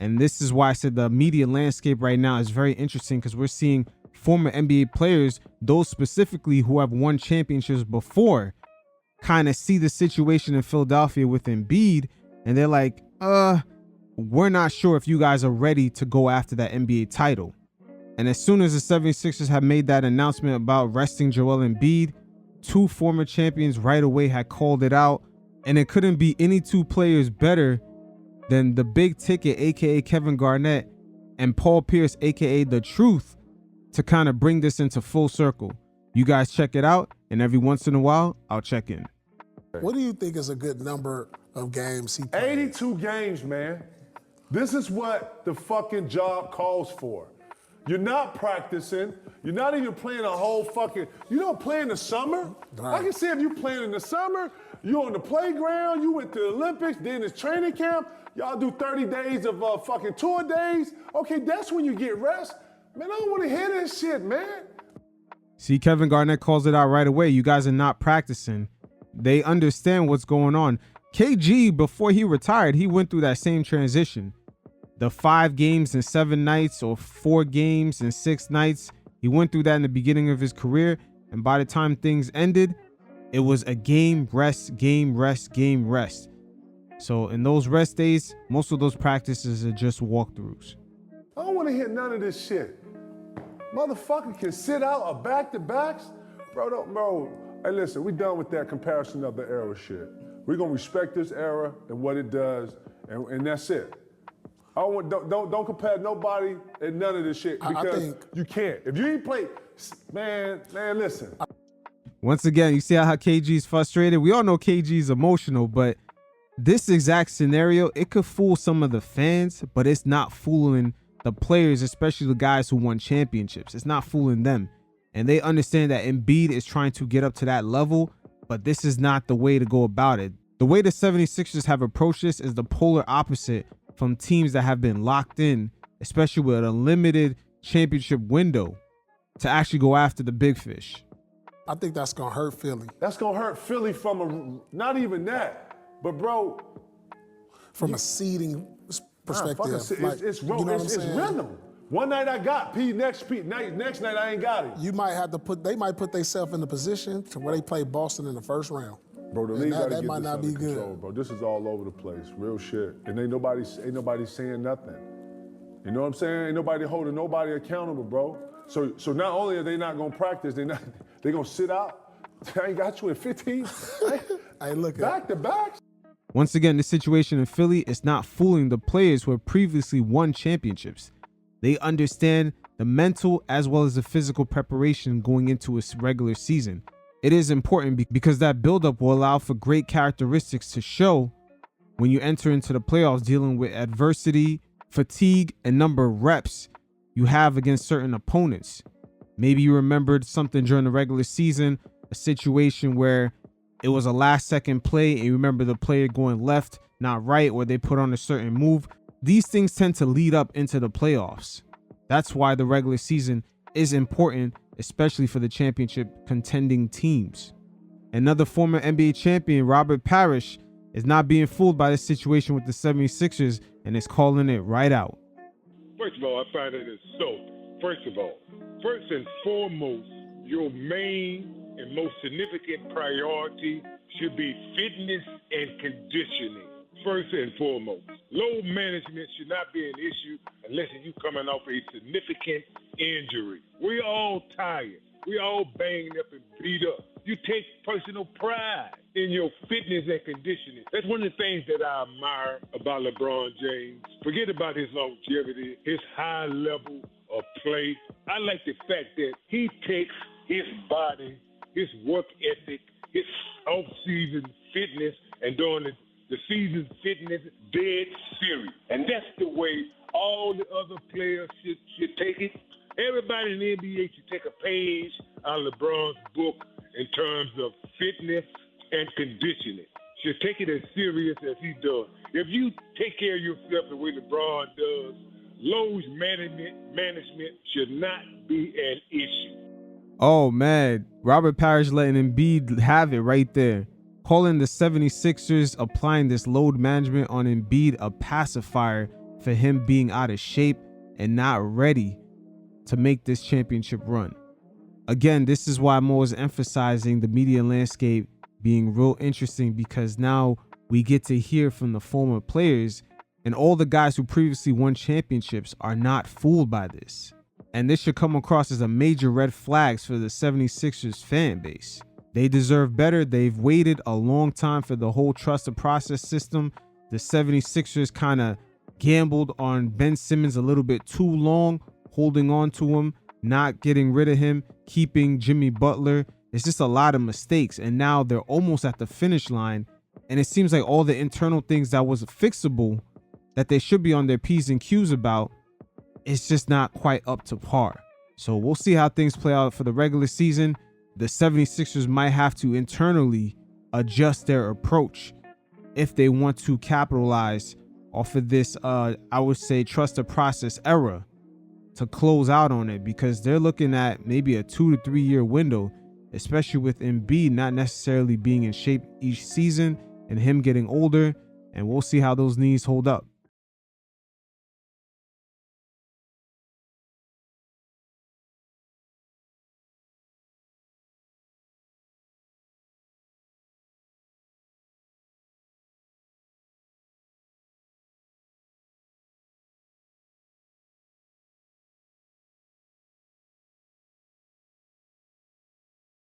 And this is why I said the media landscape right now is very interesting, because we're seeing former NBA players, those specifically who have won championships before, kind of see the situation in Philadelphia with Embiid, and they're like, we're not sure if you guys are ready to go after that NBA title. And as soon as the 76ers have made that announcement about resting Joel Embiid, two former champions right away had called it out, and it couldn't be any two players better than the big ticket, aka Kevin Garnett, and Paul Pierce, aka The Truth, to kind of bring this into full circle. You guys check it out, and every once in a while, I'll check in. What do you think is a good number of games he played? 82 games, man. This is what the fucking job calls for. You're not practicing. You're not even playing a whole fucking, you don't play in the summer. Right. I can see if you playing in the summer, you on the playground, you went to the Olympics, then it's training camp, y'all do 30 days of fucking tour days. Okay, that's when you get rest. Man, I don't want to hear this shit, man. See, Kevin Garnett calls it out right away. You guys are not practicing. They understand what's going on. KG, before he retired, he went through that same transition. The 5 games in 7 nights or 4 games in 6 nights. He went through that in the beginning of his career. And by the time things ended, it was a game, rest, game, rest, game, rest. So in those rest days, most of those practices are just walkthroughs. I don't want to hear none of this shit. Motherfucker can sit out a back-to-backs. Bro, hey, listen, we done with that comparison of the era shit. We're going to respect this era and what it does, and that's it. Don't compare nobody and none of this shit, because you can't. If you ain't played, man, listen. Once again, you see how KG's frustrated? We all know KG's emotional, but this exact scenario, it could fool some of the fans, but it's not fooling the players, especially the guys who won championships. It's not fooling them. And they understand that Embiid is trying to get up to that level, but this is not the way to go about it. The way the 76ers have approached this is the polar opposite from teams that have been locked in, especially with a limited championship window, to actually go after the big fish. I think that's going to hurt Philly. That's going to hurt Philly not even that, but bro. From a seeding perspective. It's rhythm. One night I got P, next night I ain't got it. They might put themselves in the position to where they play Boston in the first round. Bro, the league gotta that get might this not under be control, good. bro. This is all over the place, real shit. And ain't nobody saying nothing. You know what I'm saying? Ain't nobody holding nobody accountable, bro. So not only are they not gonna practice, they gonna sit out. I ain't got you in 15. Hey, look back to back. Once again, the situation in Philly is not fooling the players who have previously won championships. They understand the mental as well as the physical preparation going into a regular season. It is important because that buildup will allow for great characteristics to show when you enter into the playoffs, dealing with adversity, fatigue, and number of reps you have against certain opponents. Maybe you remembered something during the regular season, a situation where it was a last second play and you remember the player going left, not right, or they put on a certain move. These things tend to lead up into the playoffs. That's why the regular season is important, especially for the championship contending teams. Another former NBA champion, Robert Parrish, is not being fooled by the situation with the 76ers and is calling it right out. First of all, I find it is so. First and foremost, your main and most significant priority should be fitness and conditioning. First and foremost, load management should not be an issue unless you're coming off a significant injury. We all tired. We all banged up and beat up. You take personal pride in your fitness and conditioning. That's one of the things that I admire about LeBron James. Forget about his longevity, his high level of play. I like the fact that he takes his body, his work ethic, his off-season fitness, and during the season fitness dead serious. And that's the way all the other players should take it. Everybody in the NBA should take a page out of LeBron's book in terms of fitness and conditioning. Should take it as serious as he does. If you take care of yourself the way LeBron does, load management should not be an issue. Oh man, Robert Parrish letting Embiid have it right there. Calling the 76ers applying this load management on Embiid a pacifier for him being out of shape and not ready to make this championship run. Again, this is why I'm always emphasizing the media landscape being real interesting, because now we get to hear from the former players, and all the guys who previously won championships are not fooled by this. And this should come across as a major red flags for the 76ers fan base. They deserve better. They've waited a long time for the whole trust the process system. The 76ers kind of gambled on Ben Simmons a little bit too long, holding on to him, not getting rid of him, keeping Jimmy Butler. It's just a lot of mistakes. And now they're almost at the finish line. And it seems like all the internal things that was fixable, that they should be on their P's and Q's about, it's just not quite up to par. So we'll see how things play out for the regular season. The 76ers might have to internally adjust their approach if they want to capitalize off of this, I would say, trust the process era to close out on it, because they're looking at maybe a 2 to 3 year window, especially with Embiid not necessarily being in shape each season and him getting older. And we'll see how those knees hold up.